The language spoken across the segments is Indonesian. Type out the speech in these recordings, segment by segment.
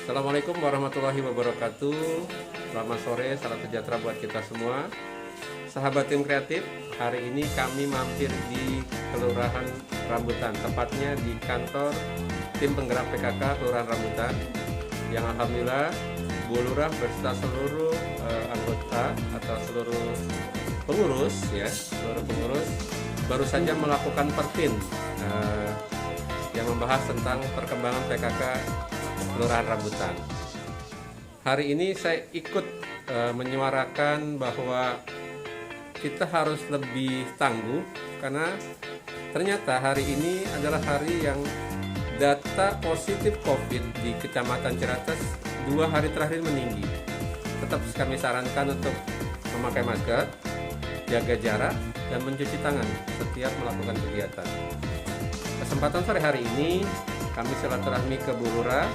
Assalamualaikum warahmatullahi wabarakatuh. Selamat sore, salam sejahtera buat kita semua. Sahabat tim kreatif, hari ini kami mampir di Kelurahan Rambutan, tepatnya di kantor tim penggerak PKK Kelurahan Rambutan, yang alhamdulillah Bu Lurah beserta seluruh anggota atau seluruh pengurus baru saja melakukan perpin yang membahas tentang perkembangan PKK Kelurahan Rambutan. Hari ini saya ikut menyuarakan bahwa kita harus lebih tangguh, karena ternyata hari ini adalah hari yang data positif COVID di Kecamatan Ciracas 2 hari terakhir meninggi. Tetap kami sarankan untuk memakai masker, jaga jarak, dan mencuci tangan setiap melakukan kegiatan. Kesempatan sore hari ini kami silaturahmi ke Bu Lurah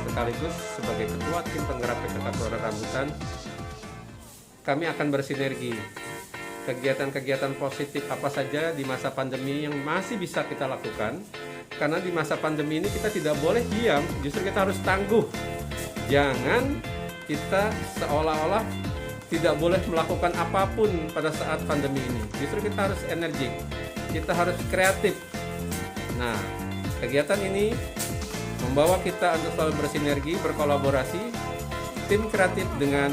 sekaligus sebagai ketua tim penggerak PKK Kelurahan Rambutan. Kami akan bersinergi kegiatan-kegiatan positif apa saja di masa pandemi yang masih bisa kita lakukan, karena di masa pandemi ini kita tidak boleh diam, justru kita harus tangguh. Jangan kita seolah-olah tidak boleh melakukan apapun pada saat pandemi ini. Justru kita harus energik, kita harus kreatif. Nah, kegiatan ini membawa kita untuk selalu bersinergi, berkolaborasi, tim kreatif dengan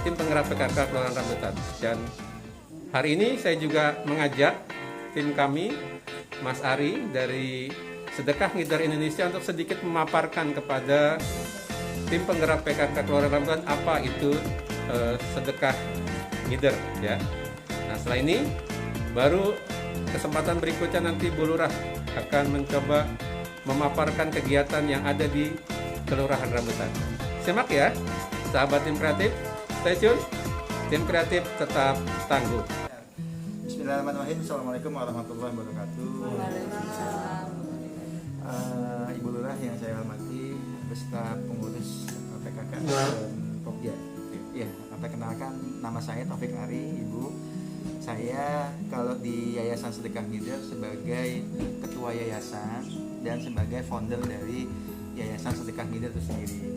tim penggerak PKK Kelurahan Rambutan. Dan hari ini saya juga mengajak tim kami, Mas Ari dari Sedekah Ngider Indonesia, untuk sedikit memaparkan kepada tim penggerak PKK Kelurahan Rambutan apa itu sedekah ngider, ya. Nah, setelah ini baru kesempatan berikutnya nanti Bu Lurah akan mencoba memaparkan kegiatan yang ada di Kelurahan Rambutan. Simak ya, sahabat tim kreatif, stay tune. Tim kreatif tetap tangguh. Bismillahirrahmanirrahim. Assalamualaikum warahmatullahi wabarakatuh. Ibu Lurah yang saya hormati beserta pengurus PKK dan Pokja. Ya, perkenalkan, nama saya Taufik Ari, Ibu. Saya kalau di Yayasan Sedekah Ngider sebagai ketua yayasan dan sebagai founder dari Yayasan Sedekah Ngider itu sendiri.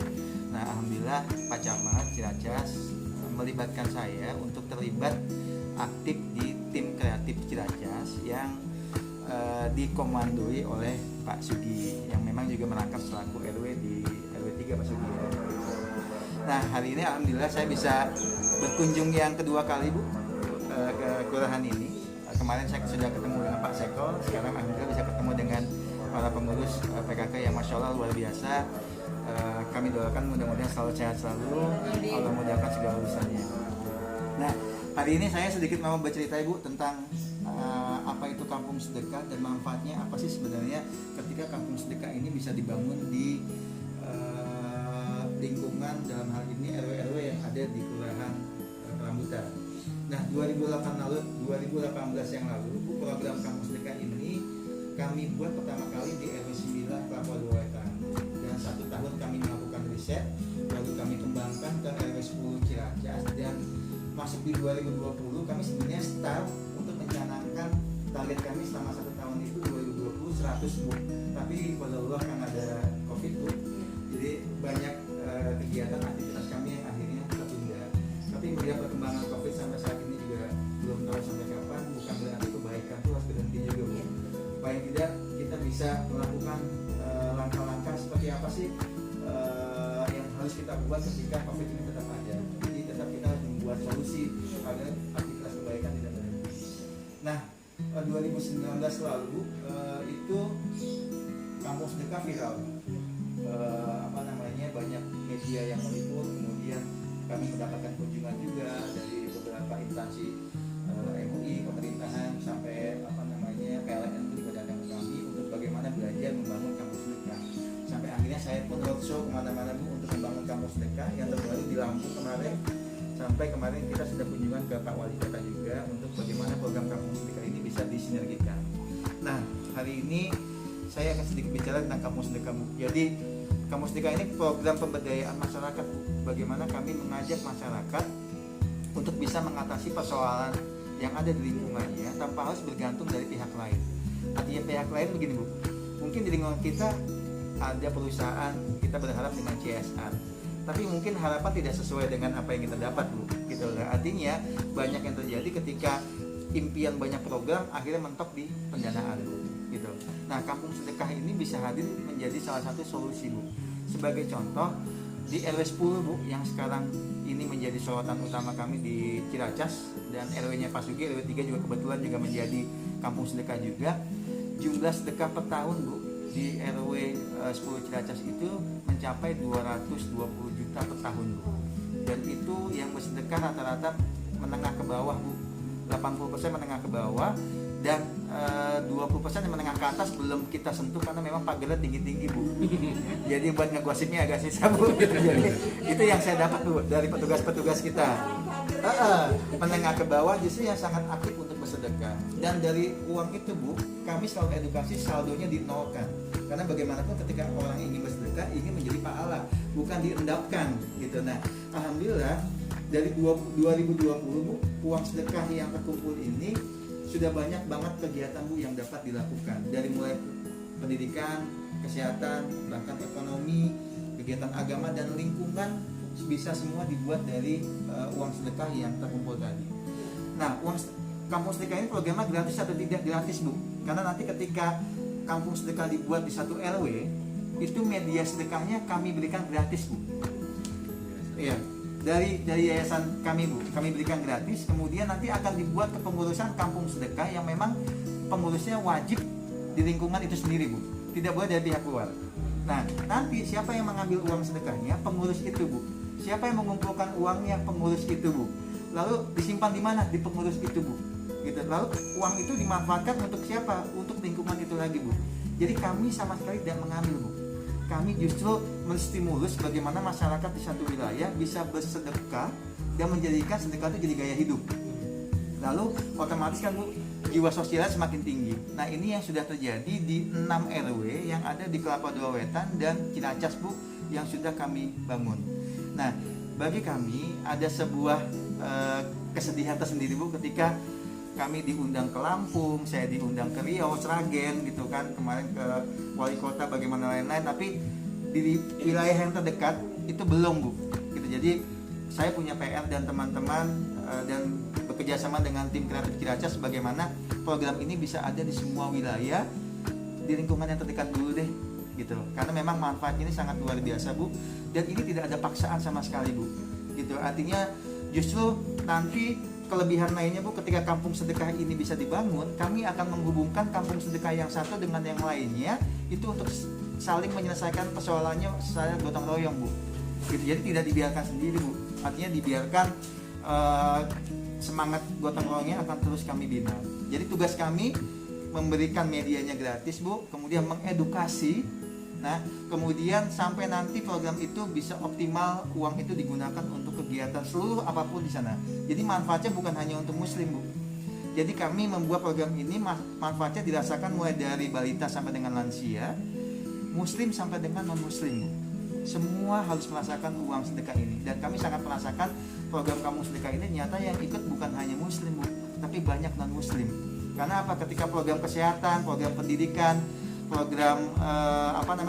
Nah, alhamdulillah Pak Camat Ciracas melibatkan saya untuk terlibat aktif di tim kreatif Ciracas yang dikomandoi oleh Pak Sugi, yang memang juga merangkap selaku RW di RW 3 Pak Sugi. Nah, hari ini alhamdulillah saya bisa berkunjung yang kedua kali, Bu, ke kelurahan ini. Kemarin saya sudah ketemu dengan Pak Sekol, sekarang alhamdulillah bisa ketemu dengan para pengurus PKK yang Masya Allah luar biasa. Kami doakan mudah-mudahan selalu sehat selalu, Allah mudahkan segala urusannya. Nah, hari ini saya sedikit mau bercerita, Ibu, tentang apa itu kampung sedekah dan manfaatnya apa sih sebenarnya ketika kampung sedekah ini bisa dibangun di lingkungan, dalam hal ini RW-RW yang ada di Kelurahan Rambutan. Nah, 2018 yang lalu program kampung sedekah ini kami buat pertama kali di RW 9 Kelapa II Wetan, dan 1 tahun kami melakukan riset, lalu kami kembangkan ke RW 10 Ciracas, dan masuk di 2020 kami sebenarnya start untuk mencanangkan target kami selama 1 tahun itu 2020 100, Bu. Tapi pada Allah kan ada COVID, Bu, jadi banyak kegiatan aktivitas kami yang akhirnya tertunda. Tapi melihat perkembangan COVID sampai saat ini juga belum tahu sampai kapan, bukan berarti kebaikan itu harus berhenti juga, Bu. Paling tidak kita bisa melakukan langkah-langkah seperti apa sih yang harus kita buat ketika COVID ini tetap ada. Jadi tetap kita harus membuat solusi agar aktivitas kebaikan tidak berhenti. Nah, 2019 lalu itu kampung sedekah viral. Banyak media yang meliput, kemudian kami mendapatkan kunjungan juga dari beberapa instansi MUI, pemerintahan, sampai PLN juga datang ke kami untuk bagaimana belajar membangun kampung sedekah. Sampai akhirnya saya pun roadshow kemana-mana, Bu, untuk membangun kampung sedekah yang terbaru di Lampung kemarin. Sampai kemarin kita sudah kunjungan ke Pak Wali Kota juga untuk bagaimana program kampung sedekah ini bisa disinergikan. Nah, hari ini saya akan sedikit bicara tentang kampung sedekah, Bu. Jadi kampung sedekah ini program pemberdayaan masyarakat, Bu. Bagaimana kami mengajak masyarakat untuk bisa mengatasi persoalan yang ada di lingkungannya tanpa harus bergantung dari pihak lain. Artinya pihak lain begini, Bu. Mungkin di lingkungan kita ada perusahaan, kita kita berharap dengan CSR. Tapi mungkin harapan tidak sesuai dengan apa yang kita dapat, Bu. Gitu lah. Artinya banyak yang terjadi ketika impian banyak program akhirnya mentok di pendanaan, Bu. Gitu. Nah, kampung sedekah ini bisa hadir menjadi salah satu solusi, Bu. Sebagai contoh, di RW 10, Bu, yang sekarang ini menjadi sorotan utama kami di Ciracas, dan RW-nya Pak Sugi, RW 3 juga kebetulan juga menjadi kampung sedekah juga. Jumlah sedekah per tahun, Bu, di RW 10 Ciracas itu mencapai 220 juta per tahun, Bu. Dan itu yang bersedekah rata-rata menengah ke bawah, Bu. 80% menengah ke bawah, dan 20% yang menengah ke atas belum kita sentuh karena memang pagernya tinggi-tinggi, Bu. Jadi buat ngegosipnya agak susah, Bu. Jadi itu yang saya dapat, Bu, dari petugas-petugas kita. Menengah ke bawah justru yang sangat aktif untuk bersedekah. Dan dari uang itu, Bu, kami selalu edukasi saldonya dinolkan. Karena bagaimanapun ketika orang ingin bersedekah ingin menjadi pahala, bukan diendapkan gitu. Nah, alhamdulillah dari 2020, Bu, uang sedekah yang terkumpul ini sudah banyak banget kegiatan, Bu, yang dapat dilakukan. Dari mulai pendidikan, kesehatan, bahkan ekonomi, kegiatan agama dan lingkungan bisa semua dibuat dari uang sedekah yang terkumpul tadi. Nah, kampung sedekah ini programnya gratis atau tidak gratis, Bu? Karena nanti ketika kampung sedekah dibuat di satu RW, itu media sedekahnya kami berikan gratis, Bu. Iya. Dari yayasan kami, Bu, kami berikan gratis. Kemudian nanti akan dibuat kepengurusan kampung sedekah yang memang pengurusnya wajib di lingkungan itu sendiri, Bu. Tidak boleh dari pihak luar. Nah, nanti siapa yang mengambil uang sedekahnya? Pengurus itu, Bu. Siapa yang mengumpulkan uangnya? Pengurus itu, Bu. Lalu disimpan di mana? Di pengurus itu, Bu. Gitu. Lalu uang itu dimanfaatkan untuk siapa? Untuk lingkungan itu lagi, Bu. Jadi kami sama sekali tidak mengambil, Bu. Kami justru menstimulus bagaimana masyarakat di satu wilayah bisa bersedekah dan menjadikan sedekah itu jadi gaya hidup. Lalu otomatis kan, Bu, jiwa sosialnya semakin tinggi. Nah, ini yang sudah terjadi di 6 RW yang ada di Kelapa Dua Wetan dan Ciracas, Bu, yang sudah kami bangun. Nah, bagi kami ada sebuah kesedihan tersendiri, Bu, ketika kami diundang ke Lampung, saya diundang ke Riau, Sragen gitu kan, kemarin ke wali kota bagaimana lain-lain, tapi di wilayah yang terdekat itu belum, Bu. Gitu. Jadi saya punya PR dan teman-teman dan bekerja sama dengan tim kreatif Ciracas bagaimana program ini bisa ada di semua wilayah di lingkungan yang terdekat dulu deh, gitu loh. Karena memang manfaatnya ini sangat luar biasa, Bu, dan ini tidak ada paksaan sama sekali, Bu. Gitu. Artinya justru nanti kelebihan lainnya, Bu, ketika kampung sedekah ini bisa dibangun, kami akan menghubungkan kampung sedekah yang satu dengan yang lainnya itu untuk saling menyelesaikan persoalannya secara gotong royong, Bu. Gitu. Jadi tidak dibiarkan sendiri, Bu. Artinya dibiarkan semangat gotong royongnya akan terus kami bina. Jadi tugas kami memberikan medianya gratis, Bu, kemudian mengedukasi. Nah, kemudian sampai nanti program itu bisa optimal, uang itu digunakan untuk kegiatan seluruh apapun di sana. Jadi manfaatnya bukan hanya untuk muslim, Bu. Jadi kami membuat program ini manfaatnya dirasakan mulai dari balita sampai dengan lansia, muslim sampai dengan non muslim, Bu. Semua harus merasakan uang sedekah ini. Dan kami sangat merasakan program kampung sedekah ini nyata yang ikut bukan hanya muslim, Bu, tapi banyak non muslim. Karena apa? Ketika program kesehatan, program pendidikan, program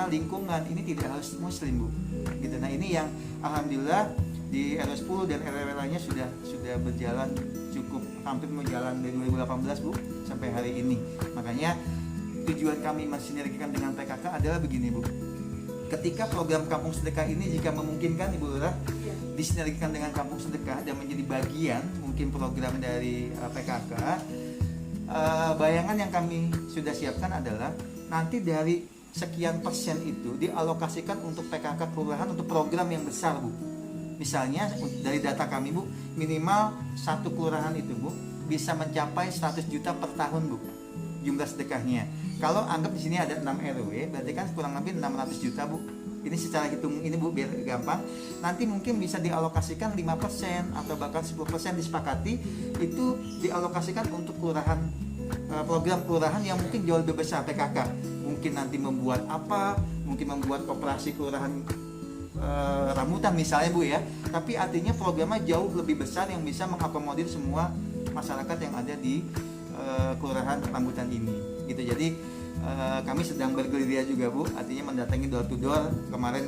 lingkungan ini tidak harus muslim, Bu. Gitu. Nah, ini yang alhamdulillah di RW 10 dan RW lainnya sudah berjalan cukup hampir menjalan dari 2018, Bu, sampai hari ini. Makanya tujuan kami mensinergikan dengan PKK adalah begini, Bu. Ketika program kampung sedekah ini jika memungkinkan, Ibu Lurah, disinergikan dengan kampung sedekah dan menjadi bagian mungkin program dari PKK, bayangan yang kami sudah siapkan adalah nanti dari sekian persen itu dialokasikan untuk PKK kelurahan untuk program yang besar, Bu. Misalnya dari data kami, Bu, minimal satu kelurahan itu, Bu, bisa mencapai 100 juta per tahun, Bu, jumlah sedekahnya. Kalau anggap di sini ada 6 RW, berarti kan kurang lebih 600 juta, Bu. Ini secara hitung ini, Bu, biar gampang. Nanti mungkin bisa dialokasikan 5% atau bahkan 10% disepakati itu dialokasikan untuk kelurahan, program kelurahan yang mungkin jauh lebih besar PKK. Mungkin nanti membuat apa, mungkin membuat koperasi kelurahan rambutan misalnya, Bu, ya. Tapi artinya programnya jauh lebih besar yang bisa mengakomodir semua masyarakat yang ada di kelurahan rambutan ini. Gitu. Jadi kami sedang bergerilya juga, Bu, artinya mendatangi door to door. Kemarin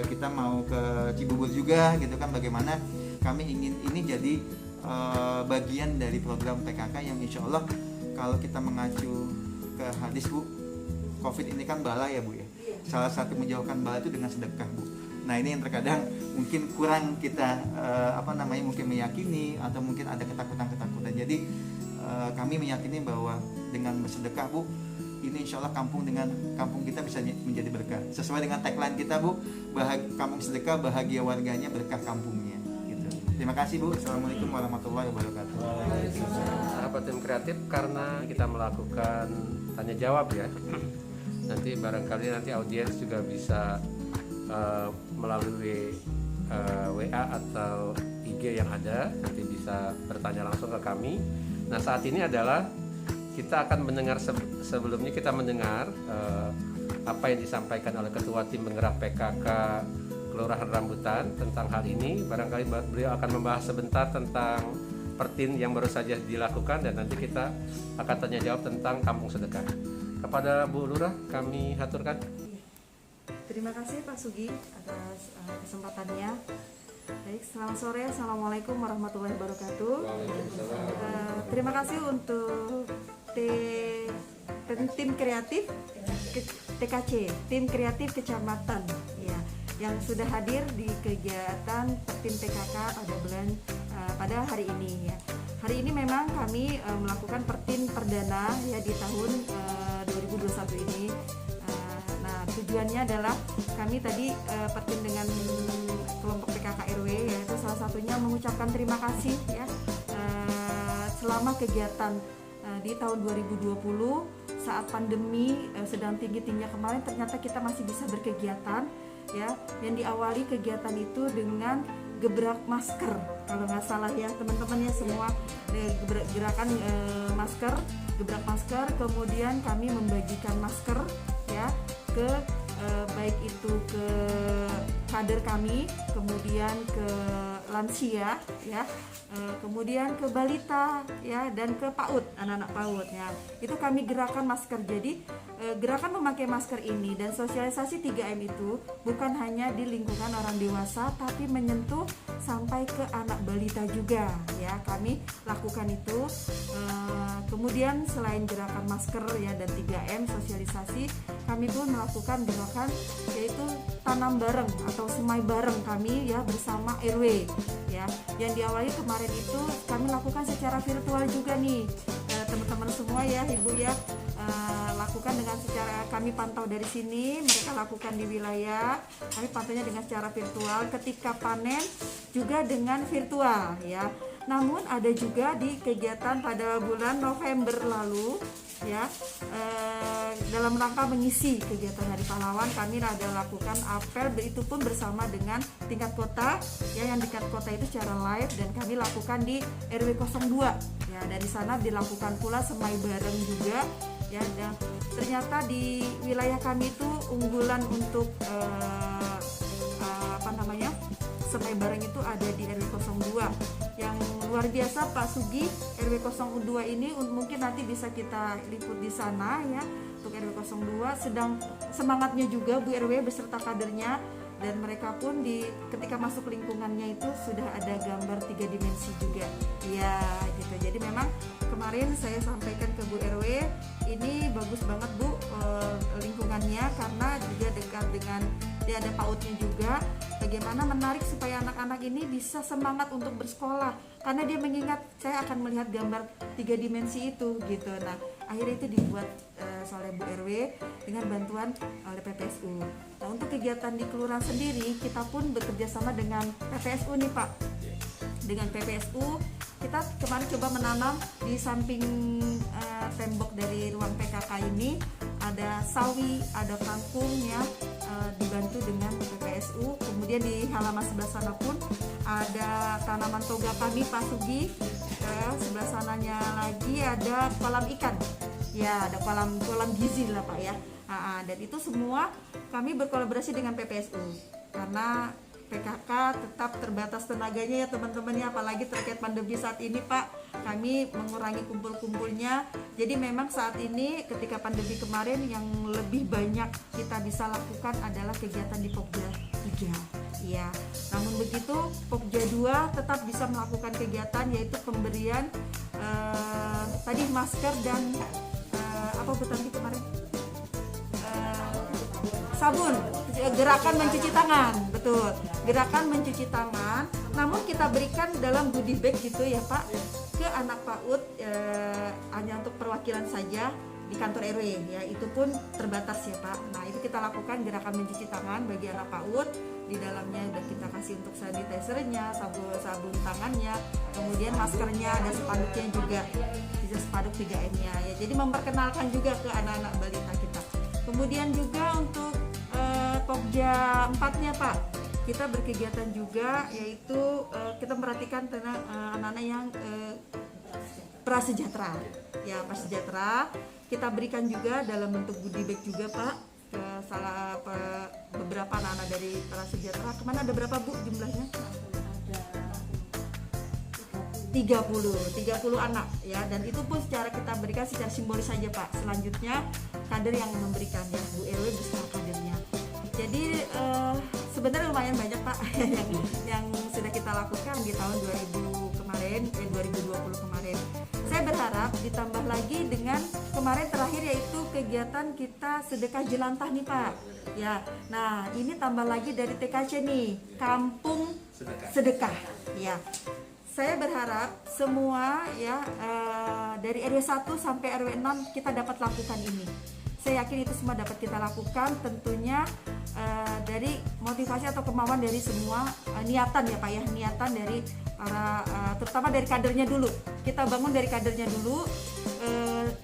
kita mau ke Cibubur juga gitu kan, bagaimana kami ingin ini jadi bagian dari program PKK yang insya Allah kalau kita mengacu ke hadis Bu, COVID ini kan bala ya Bu ya. Salah satu menjauhkan bala itu dengan sedekah Bu. Nah ini yang terkadang mungkin kurang kita mungkin meyakini atau mungkin ada ketakutan. Jadi kami meyakini bahwa dengan bersedekah Bu, ini insya Allah kampung kita bisa menjadi berkah. Sesuai dengan tagline kita Bu, kampung sedekah bahagia warganya, berkah kampungnya. Gitu. Terima kasih Bu. Assalamualaikum warahmatullahi wabarakatuh. Sahabat tim kreatif, karena kita melakukan tanya jawab ya, nanti barangkali audiens juga bisa melalui WA atau IG yang ada, nanti bisa bertanya langsung ke kami. Nah saat ini adalah kita akan mendengar sebelumnya kita mendengar apa yang disampaikan oleh Ketua Tim Penggerak PKK Kelurahan Rambutan tentang hal ini. Barangkali beliau akan membahas sebentar tentang pertin yang baru saja dilakukan, dan nanti kita akan tanya jawab tentang kampung sedekah. Kepada Bu Lurah kami haturkan. Terima kasih Pak Sugi atas kesempatannya. Baik, selamat sore. Assalamualaikum warahmatullahi wabarakatuh. Terima kasih untuk tim kreatif TKC, tim kreatif kecamatan ya, yang sudah hadir di kegiatan tim PKK pada hari ini ya. Hari ini memang kami melakukan pertin perdana ya di tahun 2021 ini. Tujuannya adalah kami tadi pertin dengan kelompok PKK RW, yaitu salah satunya mengucapkan terima kasih ya selama kegiatan di tahun 2020 saat pandemi sedang tinggi-tingginya kemarin, ternyata kita masih bisa berkegiatan ya, yang diawali kegiatan itu dengan gebrak masker kalau nggak salah ya teman-teman ya, semua gerakan masker, gebrak masker, kemudian kami membagikan masker ya ke baik itu ke kader kami, kemudian ke lansia ya, kemudian ke balita ya, dan ke PAUD, anak-anak PAUD ya. Itu kami gerakan masker. Jadi gerakan memakai masker ini dan sosialisasi 3M itu bukan hanya di lingkungan orang dewasa, tapi menyentuh sampai ke anak balita juga ya. Kami lakukan itu. Kemudian selain gerakan masker ya dan 3M sosialisasi, kami pun melakukan gerakan yaitu tanam bareng atau semai bareng kami ya bersama RW ya, yang diawali kemarin itu kami lakukan secara virtual juga nih teman-teman semua ya, Ibu ya, lakukan dengan secara kami pantau dari sini, mereka lakukan di wilayah, kami pantaunya dengan secara virtual, ketika panen juga dengan virtual ya. Namun ada juga di kegiatan pada bulan November lalu ya, dalam rangka mengisi kegiatan Hari Pahlawan, kami ada lakukan apel, itu pun bersama dengan tingkat kota ya, yang tingkat kota itu secara live, dan kami lakukan di RW 02 ya. Dari sana dilakukan pula semai bareng juga ya, dan ternyata di wilayah kami itu unggulan untuk semai bareng itu ada di RW 02 yang luar biasa Pak Sugi. RW 02 ini mungkin nanti bisa kita liput di sana ya, untuk RW 02 sedang semangatnya juga Bu RW beserta kadernya, dan mereka pun ketika masuk lingkungannya itu sudah ada gambar 3 dimensi juga ya gitu. Jadi memang kemarin saya sampaikan ke Bu RW, ini bagus banget Bu lingkungannya, karena juga dekat dengan dia ada PAUD-nya juga, bagaimana menarik supaya anak-anak ini bisa semangat untuk bersekolah, karena dia mengingat saya akan melihat gambar 3 dimensi itu gitu. Nah akhirnya itu dibuat oleh Bu RW dengan bantuan oleh PPSU. Nah untuk kegiatan di kelurahan sendiri kita pun bekerja sama dengan PPSU nih Pak. Dengan PPSU kita kemarin coba menanam di samping tembok dari ruang PKK ini ada sawi, ada kangkung ya, dibantu dengan PPSU. Kemudian di halaman sebelah sana pun ada tanaman toga kami Pak Sugi. Sebelah sananya lagi ada kolam ikan ya, ada kolam gizi lah Pak ya. Dan itu semua kami berkolaborasi dengan PPSU, karena PKK tetap terbatas tenaganya ya teman-teman ya, apalagi terkait pandemi saat ini Pak, kami mengurangi kumpul-kumpulnya. Jadi memang saat ini ketika pandemi kemarin yang lebih banyak kita bisa lakukan adalah kegiatan di Pokja 3. Ya, namun begitu Pokja 2 tetap bisa melakukan kegiatan yaitu pemberian tadi masker dan apa Bu Tanti kemarin? Sabun, gerakan mencuci tangan, betul. Gerakan mencuci tangan, namun kita berikan dalam goodie bag gitu ya Pak, ke anak PAUD hanya untuk perwakilan saja di kantor RW ya, itu pun terbatas ya Pak. Nah itu kita lakukan gerakan mencuci tangan bagi anak PAUD, di dalamnya dan kita kasih untuk sanitizernya, sabun tangannya, kemudian maskernya, ada spanduknya juga, bisa spanduk 3M-nya ya. Jadi memperkenalkan juga ke anak-anak balita kita. Kemudian juga untuk Pokja 4-nya Pak, kita berkegiatan juga yaitu kita memperhatikan tentang anak-anak yang prasejahtera. Ya, prasejahtera kita berikan juga dalam bentuk goodie bag juga Pak ke beberapa anak-anak dari prasejahtera. Kemana ada berapa Bu jumlahnya? 30 anak ya, dan itu pun secara kita berikan secara simbolis saja Pak. Selanjutnya kader yang memberikan ya, Bu RW beserta kadernya. Jadi sebenarnya lumayan banyak Pak yang sudah kita lakukan di tahun 2020 kemarin. Saya berharap ditambah lagi dengan kemarin terakhir yaitu kegiatan kita sedekah jelantah nih Pak. Ya, nah ini tambah lagi dari TKC nih, Kampung Sedekah. Ya, saya berharap semua ya dari RW 1 sampai RW 6 kita dapat lakukan ini. Saya yakin itu semua dapat kita lakukan, tentunya dari motivasi atau kemauan dari semua, niatan ya Pak ya, niatan dari para terutama dari kadernya dulu. Kita bangun dari kadernya dulu,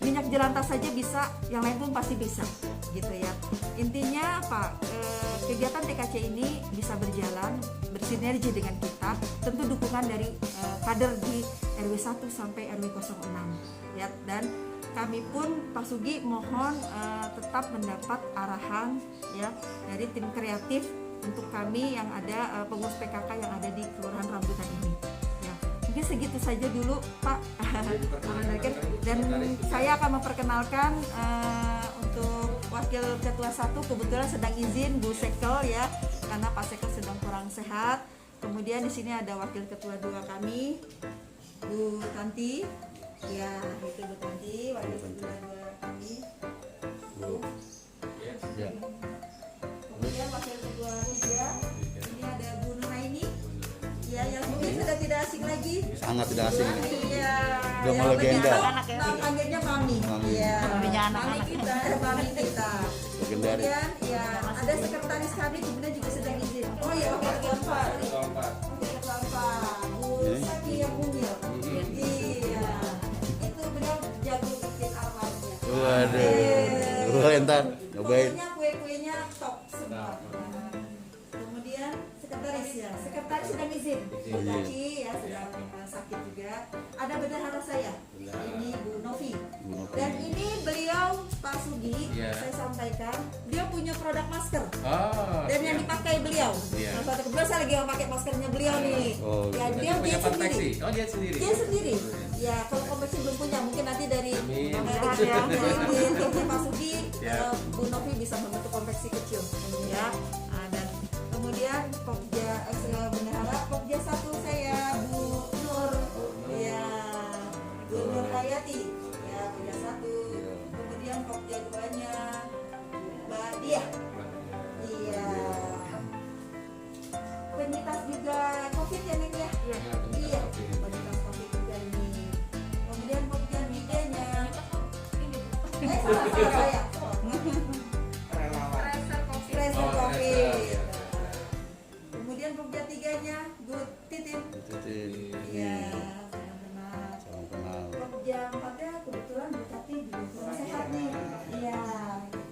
minyak jelantah saja bisa, yang lain pun pasti bisa gitu ya. Intinya Pak, kegiatan TKC ini bisa berjalan bersinergi dengan kita, tentu dukungan dari kader di RW 1 sampai RW 06 ya. Dan kami pun Pak Sugi mohon tetap mendapat arahan ya dari tim kreatif untuk kami yang ada pengurus PKK yang ada di Kelurahan Rambutan ini ya. Mungkin segitu saja dulu Pak. Dan saya akan memperkenalkan untuk Wakil Ketua 1 kebetulan sedang izin Bu Sekel ya, karena Pak Sekel sedang kurang sehat. Kemudian di sini ada Wakil Ketua 2 kami Bu Tanti. Ya, itu Bu Tanti, Wakil Ketua 2 kami. Ya. Kemudian Wakil Ketua 3, ini ada Bu Nuraini. Ya, yang mungkin sudah tidak asing lagi. Sangat tidak asing. Iya. Udah mau legenda. Panggilnya Mami. Iya. Mami kita, Mami kita. Legendaris. Kemudian ya ada sekretaris kami kemudian juga sedang izin. Oh iya, Wakil Ketua 4. Wakil Ketua 4. Bu Saki yang Mungil. Iya. Itu beliau jago bikin arwahnya. Waduh. Entar nyobain. Pokoknya kue-kuenya top semua. Kemudian sekretaris ya, sekretaris sedang izin. Tadi ya sedang sakit juga. Ada bendahara saya. Ini Bu Novi. Dan ini beliau Pak Sugi, saya sampaikan, dia punya produk masker. Dan yang dipakai beliau. Nah, suatu kebetulan saya lagi memakai maskernya beliau nih. Ya, dia sendiri. Dia sendiri. Ya, kalau komersi belum punya, mungkin nanti dari Pak Sugi, Bu Novi bisa membentuk konveksi kecil. Ya, dan kemudian Pokja bendahara Pokja 1 saya Bu Nur. Ya, Bu Nur Hayati. Ya, Pokja 1. Kemudian Pokja 2-nya Mbak Dia. Iya. Penyintas juga COVID ya Neng ya? Iya. Penyintas COVID juga ini. Kemudian Pokja 3-nya salah saya. Tracer COVID. Kemudian Pokja 3-nya Bu Titin. Iya, benar. Pokja 4-nya kebetulan Bu Tati juga kurang sehat nih. Iya, gitu.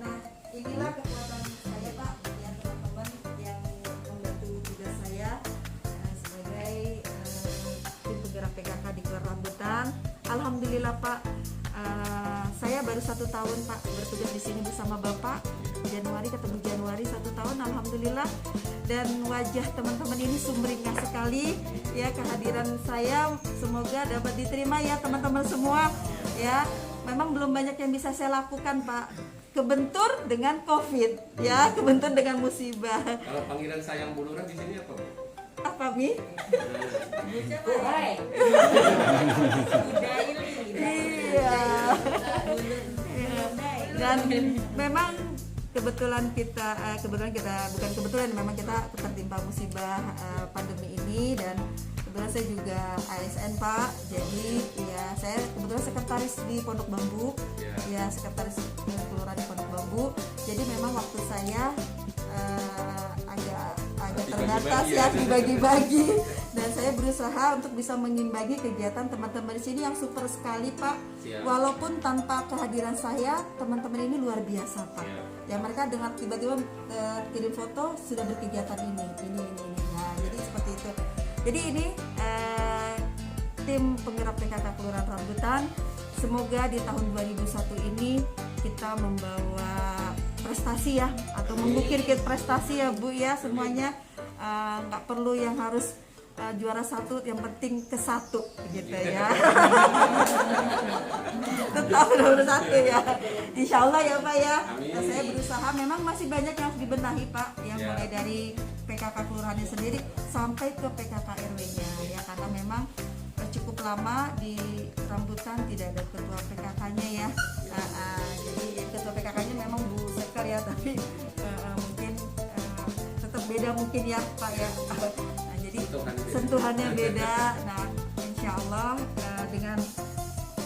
Nah, inilah kekuatan saya Pak, ya teman-teman yang membantu tugas saya sebagai tim penggerak PKK di Kelurahan Rambutan. Alhamdulillah Pak, saya baru 1 tahun Pak bertugas di sini bersama Bapak. Januari ketemu Januari 1 tahun, alhamdulillah. Dan wajah teman-teman ini sumringah sekali ya, kehadiran saya semoga dapat diterima ya teman-teman semua ya. Memang belum banyak yang bisa saya lakukan Pak, kebentur dengan COVID, ya, kebentur dengan musibah. Kalau panggilan sayang Bu Lurah di sini apa, Bu? Apa, Mi? Iya. Dan memang kebetulan kita memang kita tertimpa musibah pandemi ini, dan kebetulan saya juga ASN, Pak. Jadi ya saya kebetulan sekretaris di Pondok Bambu, ya sekretaris kelurahan di Pondok Bambu. Jadi memang waktu saya agak terbatas ya, dibagi-bagi, dan saya berusaha untuk bisa mengimbangi kegiatan teman-teman di sini yang super sekali, Pak. Walaupun tanpa kehadiran saya, teman-teman ini luar biasa, Pak. Ya mereka dengan tiba-tiba kirim foto sudah berkegiatan ini. Nah, jadi seperti itu. Jadi ini tim penggerak PKK Kelurahan Rambutan, semoga di tahun 2001 ini kita membawa prestasi ya, atau mengukir prestasi ya Bu ya, semuanya nggak perlu yang harus juara satu, yang penting ke satu gitu ya. Tetap nomor satu ya, Insya Allah ya Pak ya. Nah, saya berusaha, memang masih banyak yang harus dibenahi Pak, yang mulai dari PKK kelurahannya sendiri sampai ke PKK RW-nya ya, karena memang cukup lama di Rambutan tidak ada ketua PKK-nya ya. Jadi ketua PKK-nya memang Bu Sekar ya, tapi mungkin tetap beda mungkin ya Pak ya. Nah, jadi sentuhannya beda. Nah, insya Allah dengan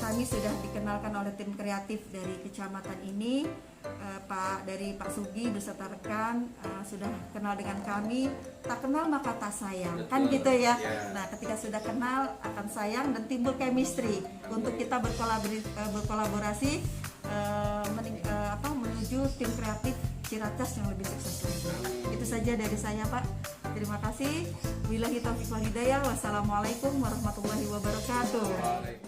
kami sudah dikenalkan oleh tim kreatif dari kecamatan ini, dari Pak Sugi beserta rekan sudah kenal dengan kami. Tak kenal maka tak sayang. Betul. Kan gitu ya. Nah, ketika sudah kenal akan sayang dan timbul chemistry untuk kita berkolaborasi menuju tim kreatif Ciracas yang lebih sukses lagi. Itu saja dari saya Pak. Terima kasih. Wabillahi taufiq wal hidayah. Wassalamualaikum warahmatullahi wabarakatuh.